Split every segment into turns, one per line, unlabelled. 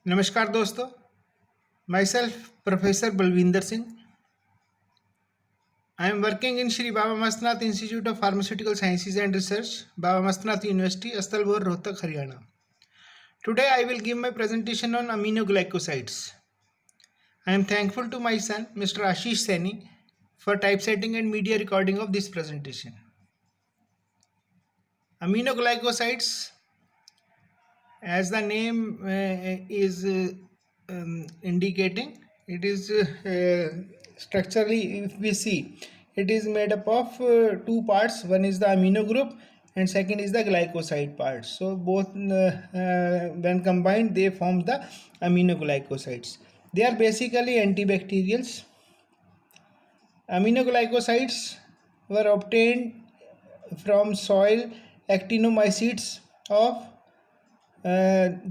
नमस्कार दोस्तों, myself professor Balwinder Singh. I am working in Shri Baba Mastnath Institute of Pharmaceutical Sciences and Research, Baba Mastnath University, Asthal Bohar, Rohtak, Haryana. Today I will give my presentation on aminoglycosides. I am thankful to my son, Mr. Ashish Saini, for typesetting and media recording of this presentation. Aminoglycosides, as the name is indicating, it is structurally, if we see, it is made up of two parts. One is the amino group and second is the glycoside part. So both when combined they form the aminoglycosides. They are basically antibacterials. Aminoglycosides were obtained from soil actinomycetes of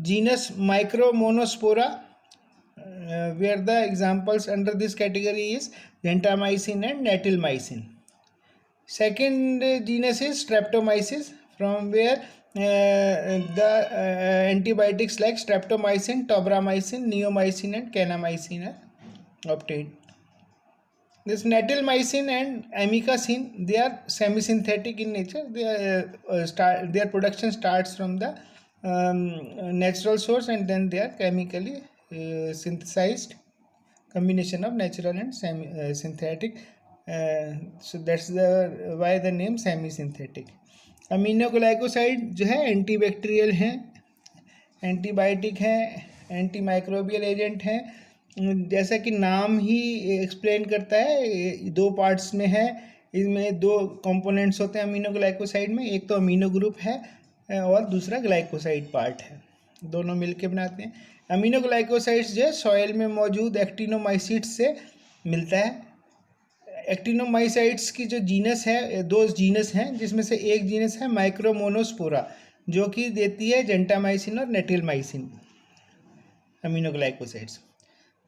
genus Micromonospora, where the examples under this category is gentamicin and natilmycin. Second genus is Streptomyces, from where the antibiotics like streptomycin, tobramycin, neomycin and kanamycin are obtained. This natilmycin and amikacin, they are semisynthetic in nature. Their production starts from the natural source and then they are chemically synthesized, combination of natural and synthetic. So that's the why the name semi-synthetic. Aminoglycoside जो है antibacterial हैं, antibiotic हैं, anti microbial agent हैं. जैसा कि नाम ही explain करता है, दो पार्ट्स में है. इसमें दो कंपोनेंट्स होते हैं अमीनोग्लाइकोसाइड में. एक तो अमीनो ग्रुप है और दूसरा ग्लाइकोसाइड पार्ट है. दोनों मिलके बनाते हैं. अमीनोग्लाइकोसाइड्स जो है सॉइल में मौजूद एक्टिनोमाइसीट्स से मिलता है. एक्टिनोमाइसाइट्स की जो जीनस है, दो जीनस हैं, जिसमें से एक जीनस है माइक्रोमोनोस्पोरा, जो कि देती है जेंटामाइसिन और नेटिलमाइसिन अमीनोग्लाइकोसाइड्स.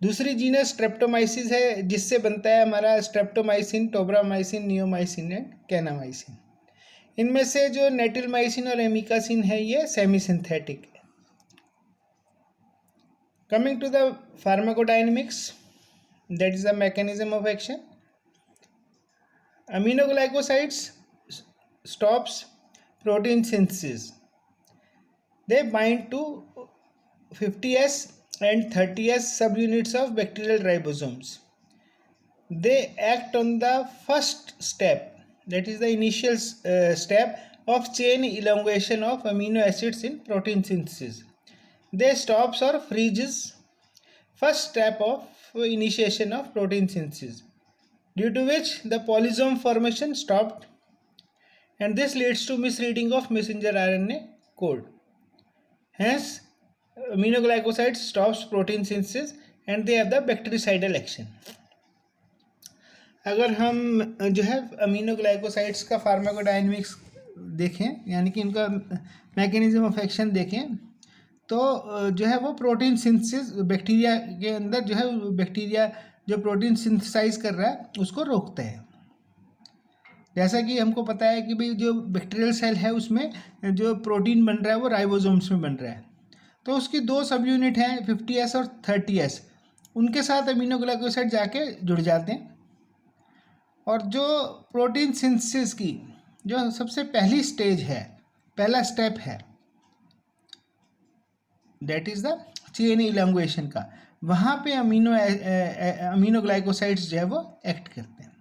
दूसरी जीनस स्ट्रेप्टोमाइसिस है, जिससे बनता है हमारा streptomycin, tobramycin, neomycin and kanamycin. इनमें से जो नेटिलमाइसिन और एमिकासिन है ये सेमी सिंथेटिक है. Coming to the pharmacodynamics, that is the mechanism of action. Aminoglycosides stops protein synthesis. They bind to 50S and 30S subunits of bacterial ribosomes. They act on the first step, that is the initial step of chain elongation of amino acids in protein synthesis. They stops or freezes first step of initiation of protein synthesis, due to which the polysome formation stopped, and this leads to misreading of messenger RNA code. Hence, aminoglycosides stops protein synthesis and they have the bactericidal action. अगर हम जो है aminoglycosides का pharmacodynamics देखें, यानी कि इनका mechanism of action देखें, तो जो है वो प्रोटीन सिंथेसिस बैक्टीरिया के अंदर जो है बैक्टीरिया जो प्रोटीन सिंथेसाइज कर रहा है उसको रोकता है. जैसा कि हमको पता है कि भाई जो बैक्टीरियल सेल है उसमें जो प्रोटीन बन रहा है वो राइबोसोम्स में बन रहा है. तो उसकी दो सब यूनिट हैं 50S और 30S. उनके साथ अमीनोग्लाइकोसाइड जाके जुड़ जाते हैं और जो प्रोटीन सिंथेसिस की जो सबसे पहली स्टेज है, पहला स्टेप है, that is the chain elongation का, वहाँ पे अमीनोग्लाइकोसाइड्स जो है वो एक्ट करते हैं.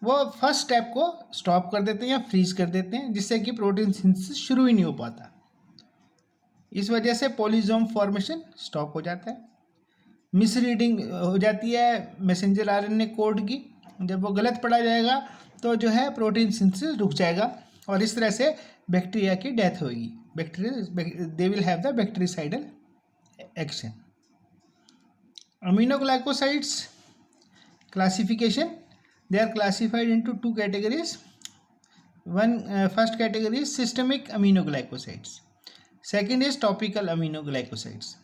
वो फर्स्ट स्टेप को स्टॉप कर देते हैं या फ्रीज कर देते हैं, जिससे कि प्रोटीन सिंथेसिस शुरू ही नहीं हो पाता. इस वजह से पॉलीसोम फॉर्मेशन स्टॉप हो जाता है. मिसरीडिंग हो जाती है मैसेंजर आरएनए कोड की. जब वो गलत पढ़ा जाएगा तो जो है प्रोटीन सिंथेसिस रुक जाएगा और इस तरह से बैक्टीरिया की डेथ होगी. they will have the bactericidal action. Aminoglycosides classification, they are classified into two categories. First category is systemic aminoglycosides, second is topical aminoglycosides.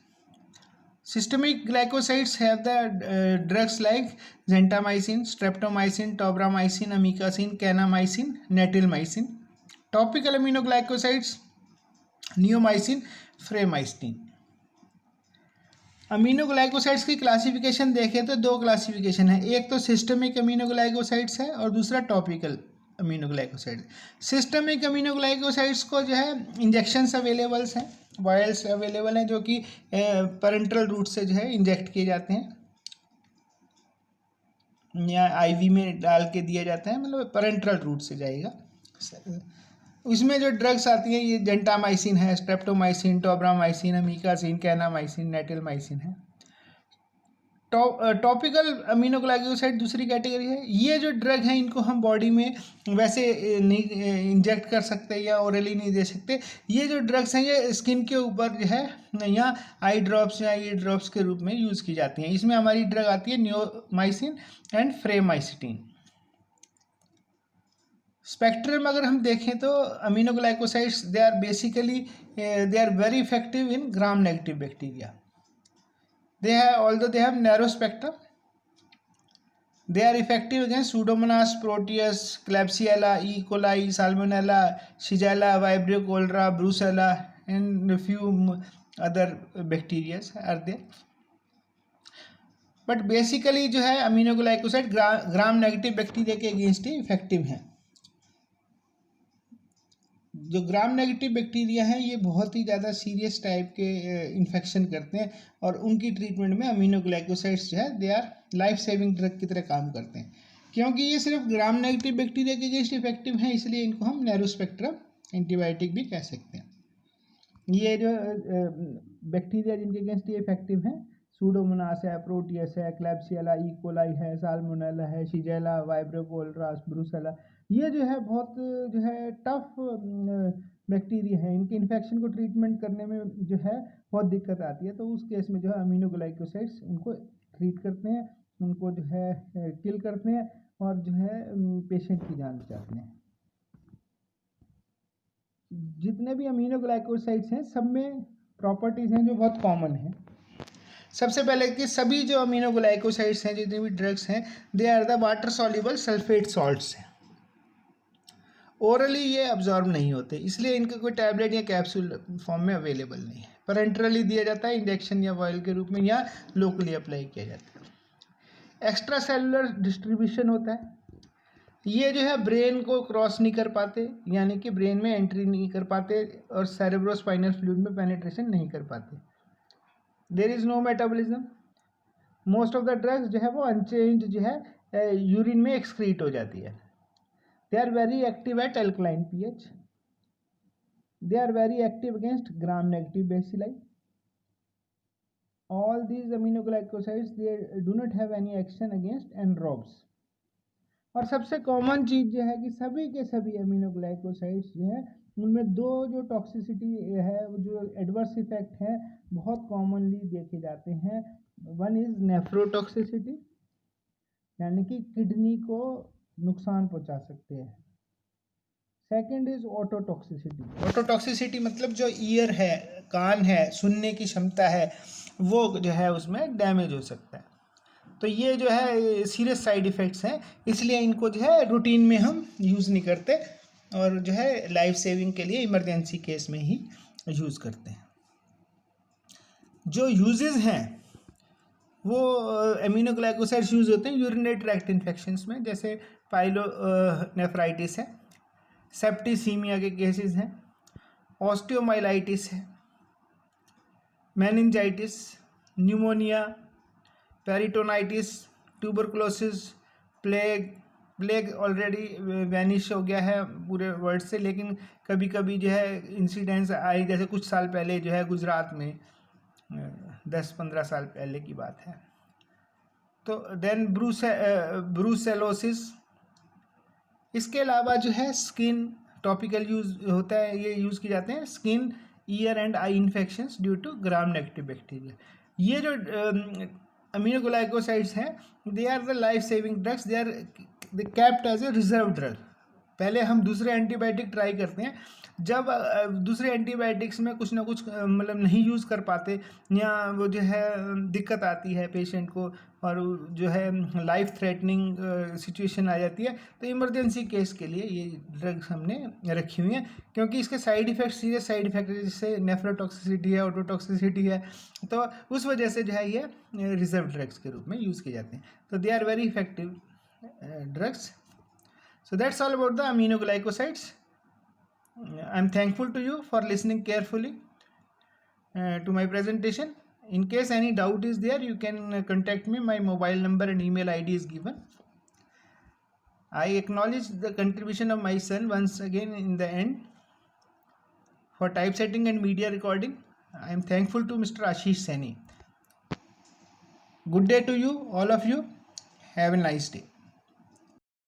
Systemic glycosides have the drugs like gentamicin, streptomycin, tobramycin, amikacin, kanamycin, natilmycin. Topical aminoglycosides neomycin, phragmycin. Aminoglycosides की classification देखें तो दो classification है, एक तो systemic aminoglycosides है और दूसरा टॉपिकल अमीनोग्लाइकोसाइड। सिस्टमिक अमीनोग्लाइकोसाइड्स को जो है इंजेक्शंस अवेलेबल्स हैं, वायल्स अवेलेबल हैं जो कि पैरेंटल रूट से जो है इंजेक्ट किए जाते हैं या आईवी में डाल के दिया जाता है, मतलब पैरेंटल रूट से जाएगा। उसमें जो ड्रग्स आती हैं ये जेंटामाइसिन है, स्ट्रेप्टोमाइसिन, टोब्रामाइसिन, अमीकासिन, कैनामाइसिन, नेटिलमाइसिन है। टॉपिकल अमीनोग्लाइकोसाइड दूसरी कैटेगरी है। ये जो ड्रग हैं इनको हम बॉडी में वैसे नहीं इंजेक्ट कर सकते या ओरली नहीं दे सकते। ये जो ड्रग्स हैं ये स्किन के ऊपर जो है या आई ड्रॉप्स या ई ड्रॉप्स के रूप में यूज़ की जाती हैं। इसमें हमारी ड्रग आती है नियोमाइसिन एंड फ्रेमाइसिटिन। स्पेक्ट्रम अगर हम देखें तो aminoglycosides they are basically they are very effective in gram negative bacteria. Although they have narrow spectrum, they are effective against Pseudomonas, Proteus, Klebsiella, E. coli, Salmonella, Shigella, Vibrio cholera, Brucella, and a few other bacteria are there. But basically जो है aminoglycoside ग्राम negative bacteria के against ही effective हैं। जो ग्राम negative bacteria हैं ये बहुत ही ज़्यादा serious type के इन्फेक्शन करते हैं और उनकी ट्रीटमेंट में अमीनोग्लाइकोसाइड्स जो है they our life saving drug की तरह काम करते हैं। क्योंकि ये सिर्फ ग्राम नेगेटिव बैक्टीरिया के अगेंस्ट इफेक्टिव हैं इसलिए इनको हम नैरो स्पेक्ट्रम एंटीबायोटिक भी कह सकते हैं। ये जो बैक्टीरिया जिनके अगेंस्ट ये इफेक्टिव हैं सूडोमोनास है, प्रोटियस है, क्लैब्सियला, ई कोलाई है, साल्मोनेला है, शिजेला, वाइब्रियो कोलेरा, ब्रूसेला, ये जो है बहुत जो है टफ बैक्टीरिया है। इनके इन्फेक्शन को ट्रीटमेंट करने में जो है बहुत दिक्कत आती है, तो उस केस में जो है अमीनोग्लाइकोसाइड्स उनको ट्रीट करते हैं, उनको जो है किल करते हैं और जो है पेशेंट की जान बचाते हैं। जितने भी अमीनोग्लाइकोसाइड्स हैं सब में प्रॉपर्टीज़ हैं जो बहुत कॉमन हैं। सबसे पहले कि सभी जो अमीनोग्लाइकोसाइड्स हैं जितने भी ड्रग्स हैं they are the water soluble sulphate salts हैं। ओरली ये अब्जॉर्ब नहीं होते इसलिए इनका कोई टैबलेट या कैप्सूल फॉर्म में अवेलेबल नहीं है। पेरेंटरली दिया जाता है इंजेक्शन या ऑयल के रूप में या लोकली अप्लाई किया जाता है। एक्स्ट्रा सेलुलर डिस्ट्रीब्यूशन होता है। ये जो है ब्रेन को क्रॉस नहीं कर पाते यानी कि ब्रेन में एंट्री नहीं कर पाते और सेरेब्रोस्पाइनल फ्लूइड में पेनिट्रेशन नहीं कर पाते। There is no metabolism. Most of the drugs जो है वो अनचेंज जो है यूरिन में एक्सक्रीट हो जाती है। They are very active at alkaline pH. They are very active against gram-negative bacilli. All these aminoglycosides they do not have any action against anaerobes. और सबसे कॉमन चीज़ जो है कि सभी के सभी अमीनोग्लाइकोसाइड्स जो है उनमें दो जो टॉक्सिसिटी है जो एडवर्स इफेक्ट है बहुत कॉमनली देखे जाते हैं। वन इज़ नेफ्रोटॉक्सिसिटी यानी कि किडनी को नुकसान पहुंचा सकते हैं। Second is autotoxicity. ऑटोटॉक्सिसिटी मतलब जो ईयर है, कान है, सुनने की क्षमता है वो जो है उसमें डैमेज हो सकता है। तो ये जो है सीरियस साइड इफ़ेक्ट्स हैं इसलिए इनको जो है रूटीन में हम यूज़ नहीं करते और जो है लाइफ सेविंग के लिए इमरजेंसी केस में ही यूज़ करते हैं। जो यूजेस हैं वो एमिनोग्लाइकोसाइड्स यूज़ होते हैं यूरिनरी ट्रैक्ट इन्फेक्शंस में, जैसे पाइलोनेफ्राइटिस है, सेप्टिसीमिया के केसेस हैं, ऑस्टियोमाइलाइटिस है, meningitis, pneumonia, peritonitis, tuberculosis, plague already vanish हो गया है पूरे वर्ल्ड से, लेकिन कभी कभी जो है इंसिडेंट्स आए, जैसे कुछ साल पहले जो है गुजरात में 10-15 साल पहले की बात है। तो देन ब्रूसेलोसिस। इसके अलावा जो है स्किन टॉपिकल यूज होता है, ये यूज़ किए जाते हैं skin, ear and eye infections due to gram negative bacteria. ये जो अमीनोग्लाइकोसाइड्स हैं they are the life saving drugs, they kept as a reserve drug पहले हम दूसरे एंटीबायोटिक ट्राई करते हैं, जब दूसरे एंटीबायोटिक्स में कुछ ना कुछ मतलब नहीं यूज़ कर पाते या वो जो है दिक्कत आती है पेशेंट को और जो है लाइफ थ्रेटनिंग सिचुएशन आ जाती है, तो इमरजेंसी केस के लिए ये ड्रग्स हमने रखी हुई हैं, क्योंकि इसके side effect serious side effect जैसे नेफ्रोटॉक्सिसिटी है, ऑटोटॉक्सिसिटी है, तो उस वजह से जो है ये रिजर्व ड्रग्स के रूप में यूज़ किए जाते हैं. तो they are very effective drugs. So that's all about the aminoglycosides. I'm thankful to you for listening carefully to my presentation. In case any doubt is there, you can contact me. My mobile number and email ID is given. I acknowledge the contribution of my son once again in the end for typesetting and media recording. I am thankful to Mr. Ashish Saini. Good day to you, all of you. Have a nice day.